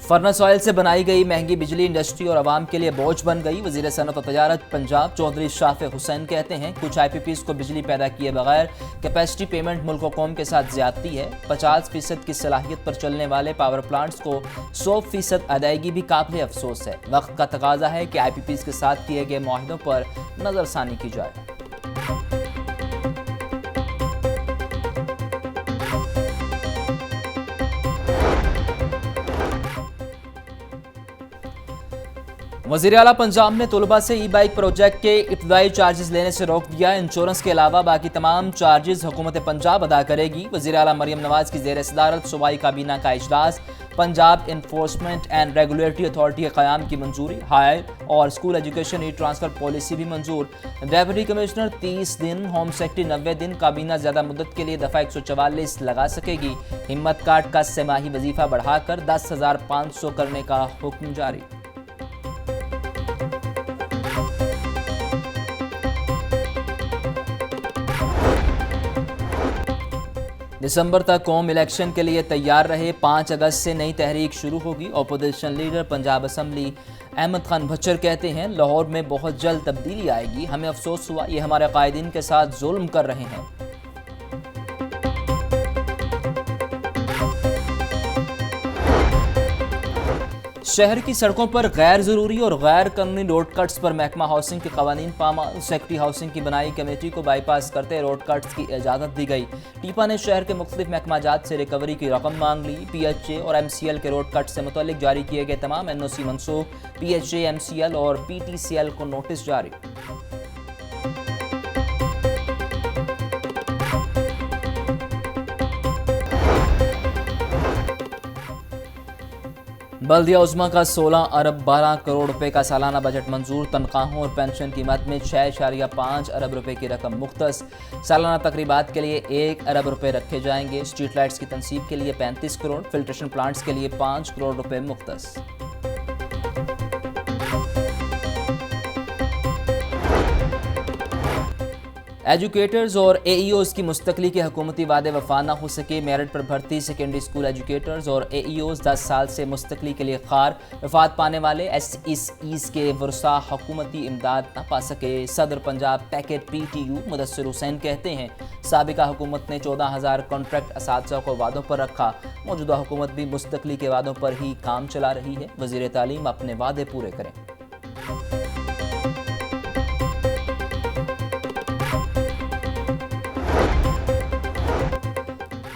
Furnace oil से बनाई गई महंगी बिजली इंडस्ट्री और आवाम के लिए बोझ बन गई। वजीर सनत और तजारत पंजाब चौधरी शाफिक हुसैन कहते हैं कुछ IPPs को बिजली पैदा किए बगैर कैपेसिटी पेमेंट मुल्क व कौम के साथ ज्यादती है। 50% की सलाहियत पर चलने वाले पावर प्लांट्स को 100% अदायगी भी काबिल अफसोस है। वक्त का तकाजा है कि IPPs के साथ किए गए मुआहदों पर नजरसानी की जाए। वज़ीर आला पंजाब ने तलबा से ई-बाइक प्रोजेक्ट के इब्तदाई चार्जेस लेने से रोक दिया। इंश्योरेंस के अलावा बाकी तमाम चार्जेस हुकूमत पंजाब अदा करेगी। वज़ीर आला मरियम नवाज की ज़ेर सदारत सूबाई काबीना का इजलास। Punjab enforcement and regulatory authority के क़याम की मंजूरी। हायर और school education e transfer policy भी मंजूर। डेप्यूटी कमिश्नर 30 दिन, होम सेक्रेटरी 90 दिन। काबीना ज़्यादा मुद्दत के लिए दफ़ा 144 लगा सकेगी। हिम्मत कार्ड का सेमाही वजीफ़ा बढ़ाकर 10,500 करने का हुक्म जारी। दिसंबर तक कौम इलेक्शन के लिए तैयार रहे। 5 अगस्त से नई तहरीक शुरू होगी। Opposition leader Punjab assembly Ahmad Khan Bhachar कहते हैं लाहौर में बहुत जल्द तब्दीली आएगी। हमें अफसोस हुआ ये हमारे कायदीन के साथ जुल्म कर रहे हैं। शहर की सड़कों पर गैर ज़रूरी और गैर कानूनी रोड कट्स पर महकमा हाउसिंग के कवानीन पामाल। सेक्रेटरी हाउसिंग की बनाई कमेटी को बाईपास करते रोड कट्स की इजाज़त दी गई। टीपा ने शहर के मुख्तलिफ महकमाजात से रिकवरी की रकम मांग ली। PHA और MCL के रोड कट से मुतल्लिक जारी किए गए तमाम NOC मनसूख। PHA, MCL और PTCL को नोटिस जारी। बल्दिया उज़्मा का 16 अरब 12 करोड़ रुपए का सालाना बजट मंजूर। तनख्वाहों और पेंशन की मद में 6.5 अरब रुपए की रकम मुख्तस। सालाना तकरीबात के लिए 1 अरब रुपए रखे जाएंगे। स्ट्रीट लाइट्स की तनसीब के लिए 35 करोड़, फिल्ट्रेशन प्लांट्स के लिए 5 करोड़ रुपए मुख्तस। एजुकेटर्स और AEOs की मुस्तकली के हुकूमती वादे वफा न हो सके। मेरिट पर भर्ती सेकेंडरी स्कूल एजुकेटर्स और AEOs 10 साल से मुस्तकली के लिए खार। वफात पाने वाले SEs के वर्सा हुकूमती इमदाद न पा सके। सदर पंजाब पैकेट PTU मुदस्सिर हुसैन कहते हैं साबिका हुकूमत ने 14,000 कॉन्ट्रैक्ट असातिज़ा को वादों पर रखा। मौजूदा हुकूमत भी मुस्तकली के वादों पर ही काम चला रही है। वज़ीर तालीम अपने वादे पूरे करें।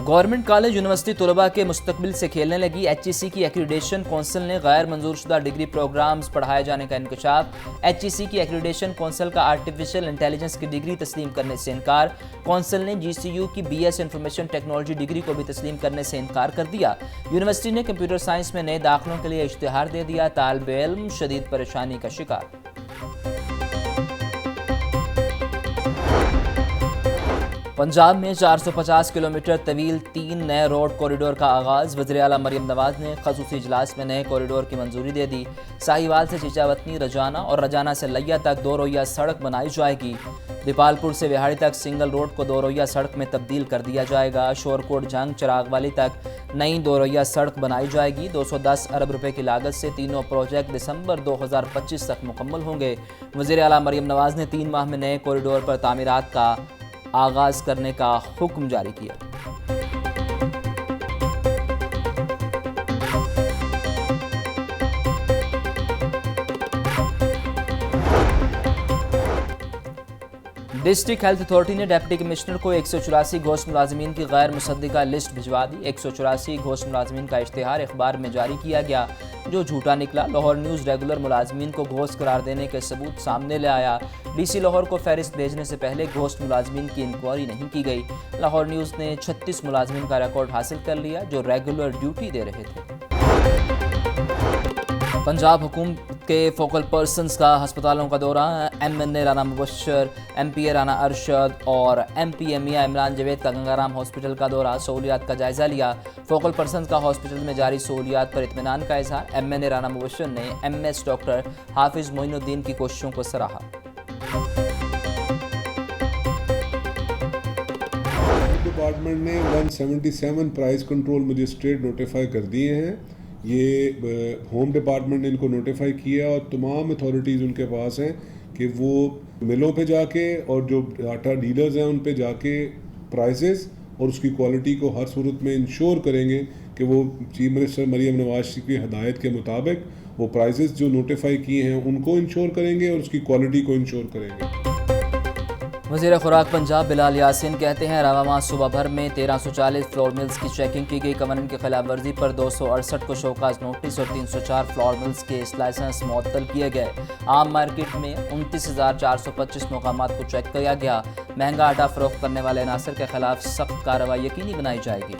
गवर्नमेंट कॉलेज यूनिवर्सिटी तलबा के मुस्तकबिल से खेलने लगी। HEC की एक्रीडेशन कौंसिल ने गैर मंजूरशुदा डिग्री प्रोग्राम्स पढ़ाए जाने का इंकशाफ। HEC की एक्रीडेशन कौंसिल का आर्टिफिशियल इंटेलिजेंस की डिग्री तस्लीम करने से इनकार। कौंसिल ने GCU की BS इंफॉर्मेशन टेक्नोलॉजी डिग्री को भी तस्लीम करने से इनकार कर दिया। यूनिवर्सिटी ने कंप्यूटर साइंस में नए दाखिलों के लिए इश्तिहार दे दिया। तालिब इल्म शदीद परेशानी का शिकार। पंजाब में 450 किलोमीटर तवील 3 नए रोड कॉरिडोर का आगाज़। वज़ीर आला मरियम नवाज ने ख़ुसूसी इजलास में नए कॉरिडोर की मंजूरी दे दी। साहिवाल से चीचावतनी, रजाना और रजाना से लैया तक 2 रोइया सड़क बनाई जाएगी। दीपालपुर से विहाड़ी तक सिंगल रोड को 2 रोइया सड़क में तब्दील कर दिया जाएगा। शोरकोट जंग चिरागवाली तक नई 2 रोइया सड़क बनाई जाएगी। 210 अरब रुपए की लागत से तीनों प्रोजेक्ट दिसंबर 2025 तक मुकम्मल होंगे। वज़ीर आला मरियम नवाज ने 3 माह में नए कॉरिडोर पर तामीरात का आगाज़ करने का हुक्म जारी किया। डिस्ट्रिक्ट हेल्थ अथॉरिटी ने डिप्टी कमिश्नर को 184 घोष मुलाजमीन की गैर मुसद्दिका लिस्ट भिजवा दी। 184 घोष मुलाजमीन का इश्तिहार अखबार में जारी किया गया जो झूठा निकला। लाहौर न्यूज़ रेगुलर मुलाजमीन को घोष करार देने के सबूत सामने ले आया। DC लाहौर को फहरिस्त भेजने से पहले घोष मुलाजमीन की इंक्वायरी नहीं की गई। लाहौर न्यूज़ ने 36 मुलाजमीन का रिकॉर्ड हासिल कर लिया जो रेगुलर ड्यूटी दे रहे थे। पंजाब हुकूमत के फोकल पर्सनस का अस्पतालों का दौरा। MNA राना मुबशर, MPA राना अरशद और MP मियां इमरान जवेद का गंगाराम हॉस्पिटल का दौरा। सहूलियात का जायजा लिया। फोकल पर्सनस का हॉस्पिटल में जारी सहूलियात पर इत्मीनान का इजहार। MNA राना मुबशर ने MS डॉक्टर हाफिज मोइनुद्दीन की कोशिशों को सराहा। डिपार्टमेंट ने 177 प्राइस कंट्रोल मजिस्ट्रेट नोटिफाई कर दिए हैं ये होम डिपार्टमेंट ने इनको नोटिफाई किया और तमाम अथॉरिटीज़ उनके पास हैं कि वो मिलों पे जाके और जो आटा डीलर्स हैं उन पे जाके प्राइसेस और उसकी क्वालिटी को हर सूरत में इंश्योर करेंगे कि वो चीफ मिनिस्टर मरीम नवाज की हदायत के मुताबिक वो प्राइसेस जो नोटिफाई किए हैं उनको इंश्योर करेंगे और उसकी क्वालिटी को इंश्योर करेंगे। वज़ीर खुराक पंजाब बिलाल यासीन कहते हैं रवामा सुबह भर में 1340 फ्लोर मिल्स की चेकिंग की गई। कवानीन की खिलाफ वर्जी पर 268 को शोकाज नोटिस और 304 फ्लोर मिल्स के लाइसेंस मुअत्तल किए गए। आम मार्केट में 29,425 मकामात को चेक किया गया। महंगा आटा फरोख्त करने वाले अनासर के खिलाफ सख्त कार्रवाई यकीनी बनाई जाएगी।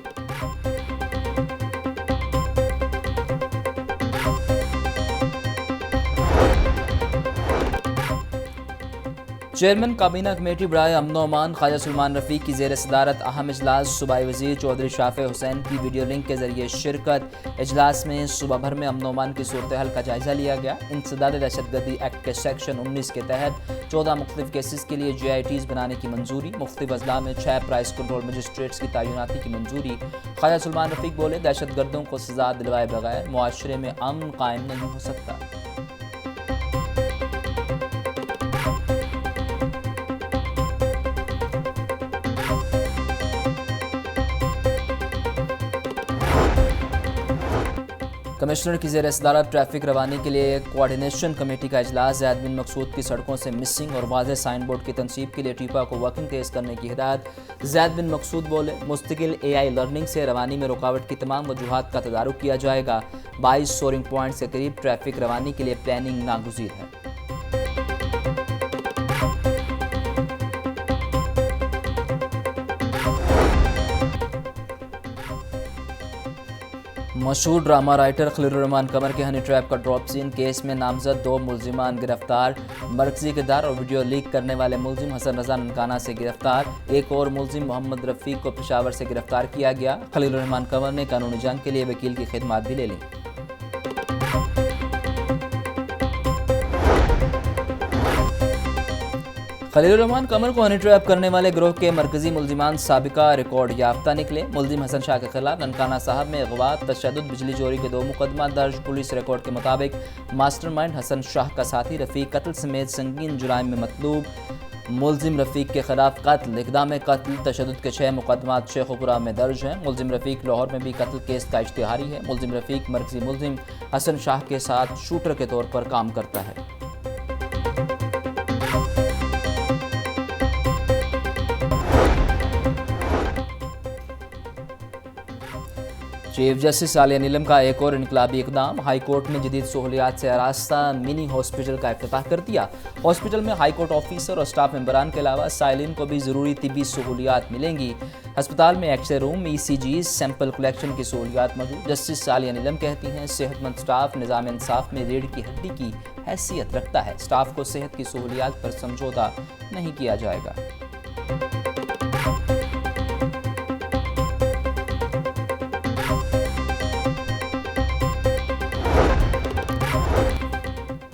चेयरमैन काबीना कमेटी बराए अमन व अमान ख्वाजा सलमान रफ़ीक की ज़ेर सदारत अहम इजलास। सूबाई वज़ीर चौधरी शाफ़े हुसैन की वीडियो लिंक के ज़रिए शिरकत। इजलास में सुबह भर में अमन व अमान की सूरत हाल का जायज़ा लिया गया। इंसदाद दहशतगर्दी एक्ट के सेक्शन 19 के तहत 14 मुख्तलिफ केसेस के लिए JITs बनाने की मंजूरी। मुख्तलिफ अजला में 6 प्राइस कंट्रोल मजिस्ट्रेट्स की तैनाती की मंजूरी। ख्वाजा सलमान रफ़ीक बोले, दहशतगर्दों को सजा दिलवाए बगैर मुआशरे में अमन कायम नहीं हो सकता। कमिश्नर की ज़ेर सदारत ट्रैफिक रवानी के लिए कोऑर्डिनेशन कमेटी का इजलास। ज़ैद बिन मकसूद की सड़कों से मिसिंग और वाज़ेह साइन बोर्ड की तनसीब के लिए टीपा को वर्किंग तेज़ करने की हिदायत। ज़ैद बिन मकसूद बोले, मुस्तकिल AI लर्निंग से रवानी में रुकावट की तमाम वजूहात का तदारुक किया जाएगा। 22 सोरिंग पॉइंट्स के करीब ट्रैफिक रवानी के लिए प्लानिंग नागुज़ीर है। मशहूर ड्रामा राइटर खलीलुर्रहमान कमर के हनी ट्रैप का ड्रॉप सीन केस में नामजद 2 मुल्जिमान गिरफ्तार। मरकजी किरदार और वीडियो लीक करने वाले मुल्जिम हसन रजा ननकाना से गिरफ्तार। एक और मुल्जिम मोहम्मद रफ़ीक को पेशावर से गिरफ्तार किया गया। खलीलुर्रहमान कमर ने कानूनी जंग के लिए वकील की खिदमत भी ले ली। खलीलुर्रहमान कमर को हनी ट्रैप करने वाले गिरोह के मरकजी मुल्जिमान साबिका रिकॉर्ड याफ्ता निकले। मुल्जिम हसन शाह के खिलाफ ननकाना साहब में अगवा, तशद्दुद, बिजली चोरी के 2 मुकदमा दर्ज। पुलिस रिकॉर्ड के मुताबिक मास्टरमाइंड हसन शाह का साथी रफ़ीक कत्ल समेत संगीन जुराइम में मतलूब। मुल्जिम रफ़ीक के खिलाफ कत्ल, इक़दाम कत्ल, तशद्दुद के 6 मुकदमा शेखुपुरा में दर्ज हैं। मुल्जिम रफ़ीक लाहौर में भी कत्ल केस का इश्तिहारी है। मुल्जिम रफ़ीक मरकजी मुल्जिम हसन शाह के साथ शूटर के तौर पर काम करता है। चीफ जस्टिस आलिया नीलम का एक और इनकलाबी इकदाम। हाई कोर्ट में जदीद सहूलियात से आरास्ता मिनी हॉस्पिटल का इफ्तिताह कर दिया। हॉस्पिटल में हाई कोर्ट ऑफिसर और स्टाफ मेंबरान के अलावा साइलिन को भी ज़रूरी तिब्बी सहूलियात मिलेंगी। अस्पताल में x-ray room, ECG, sample collection की सहूलियात मौजूद। जस्टिस आलिया नीलम कहती हैं, सेहतमंद स्टाफ निज़ाम इंसाफ में रीढ़ की हड्डी की हैसियत रखता है। स्टाफ को सेहत की सहूलियात पर समझौता नहीं किया जाएगा।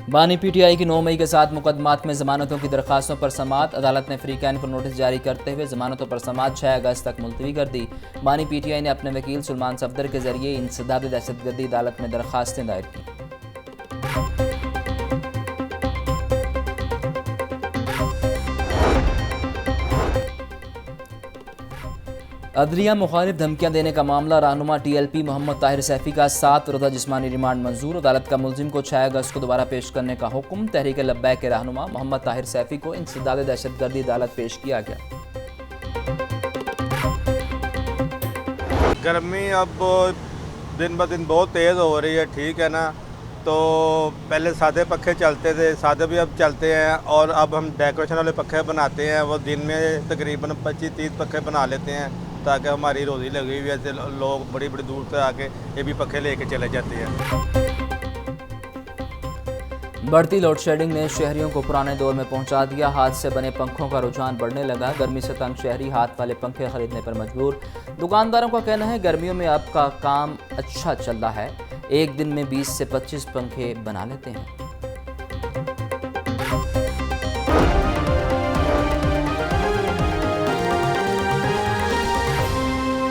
बानी PTI की 9 मई के साथ मुकदमात में ज़मानतों की दरख्वास्तों पर समाअत। अदालत ने फ्रीकैन को नोटिस जारी करते हुए ज़मानतों पर समाअत 6 अगस्त तक मुलतवी कर दी। बानी PTI ने अपने वकील सुलमान सफदर के जरिए इंसदाद दहशतगर्दी अदालत में दरख्वास्तें दायर की। अदलिया मुखालिफ धमकियां देने का मामला। रहनुमा TLP मोहम्मद ताहिर सैफी का 7 रोज़ा जिस्मानी रिमांड मंजूर। अदालत का मुल्जिम को 6 अगस्त को दोबारा पेश करने का हुक्म। तहरीक लब्बैक के रहनुमा मोहम्मद ताहिर सैफी को इंसदाद दहशतगर्दी अदालत पेश किया गया। गर्मी अब दिन ब दिन बहुत तेज़ हो रही है, ठीक है ना। तो पहले सादे पखे चलते थे, सादे भी अब चलते हैं और अब हम डेकोरेशन वाले पखे बनाते हैं। वो दिन में तकरीबन 25-30 पखे बना लेते हैं ताकि हमारी रोज़ी लगी हुई है। लोग बड़ी बड़ी दूर से आके ये भी पखे लेके चले जाते हैं। बढ़ती लोड शेडिंग ने शहरियों को पुराने दौर में पहुंचा दिया। हाथ से बने पंखों का रुझान बढ़ने लगा। गर्मी से तंग शहरी हाथ वाले पंखे खरीदने पर मजबूर। दुकानदारों का कहना है गर्मियों में अब का काम अच्छा चल रहा है। एक दिन में 20 से 25 पंखे बना लेते हैं।